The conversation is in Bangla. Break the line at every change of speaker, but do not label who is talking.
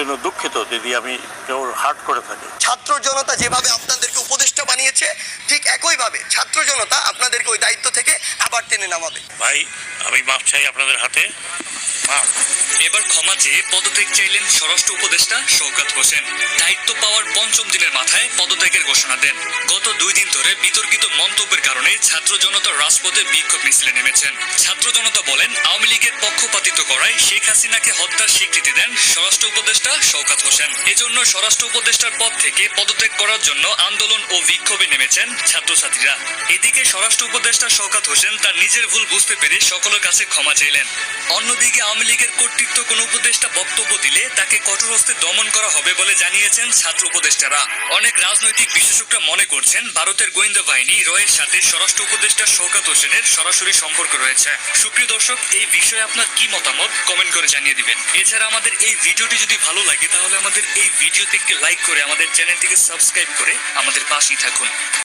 জন্য দুঃখিত যদি আমি কেউ হার্ট করে থাকি।
ছাত্র জনতা যেভাবে আপনাদেরকে উপদেষ্টা বানিয়েছে, ঠিক একইভাবে ছাত্র জনতা আপনাদেরকে ওই দায়িত্ব থেকে আবার টেনে নামাবে।
ভাই, আমি মাপ চাই আপনাদের হাতে।
এবার ক্ষমা চেয়ে পদত্যাগ চাইলেন স্বরাষ্ট্র উপদেষ্টা শওকত হোসেন। দায়িত্ব পাওয়ার পঞ্চম দিনের মাথায় পদত্যাগের ঘোষণা দেন। গত 2 দিন ধরে বিতর্কিত মন্তব্যের কারণে ছাত্র জনতা রাজপথে বিক্ষোভ মিছিলে নেমেছেন। ছাত্র জনতা বলেন, আওয়ামী লীগের পক্ষপাতিত্ব করায় শেখ হাসিনাকে হত্যার স্বীকৃতি দেন স্বরাষ্ট্র উপদেষ্টা শওকত হোসেন। এজন্য স্বরাষ্ট্র উপদেষ্টার পদ থেকে পদত্যাগ করার জন্য আন্দোলন ও বিক্ষোভে নেমেছেন ছাত্রছাত্রীরা। এদিকে স্বরাষ্ট্র উপদেষ্টা শওকত হোসেন তার নিজের ভুল বুঝতে পেরে সকলের কাছে ক্ষমা চাইলেন। অন্যদিকে আওয়ামী লীগের কর্তৃত্ব কোন উপদেষ্টা বক্তব্য দিলে তাকে কঠোর হস্তে দমন করা হবে বলে জানিয়েছেন ছাত্র উপদেষ্টারা। অনেক রাজনৈতিক বিশেষজ্ঞরা মনে করছেন ভারতের গোয়েন্দা বাহিনী রয়ের সাথে স্বরাষ্ট্র উপদেষ্টা শওকত হোসেনের সরাসরি সম্পর্ক রয়েছে। সুপ্রিয় দর্শক, এই বিষয়ে আপনার কি মতামত কমেন্ট করে জানিয়ে দিবেন। এছাড়া আমাদের এই ভিডিওটি যদি ভালো লাগে তাহলে আমাদের এই ভিডিওতে একটি লাইক করে আমাদের চ্যানেলটিকে সাবস্ক্রাইব করে আমাদের পাশেই থাকুন।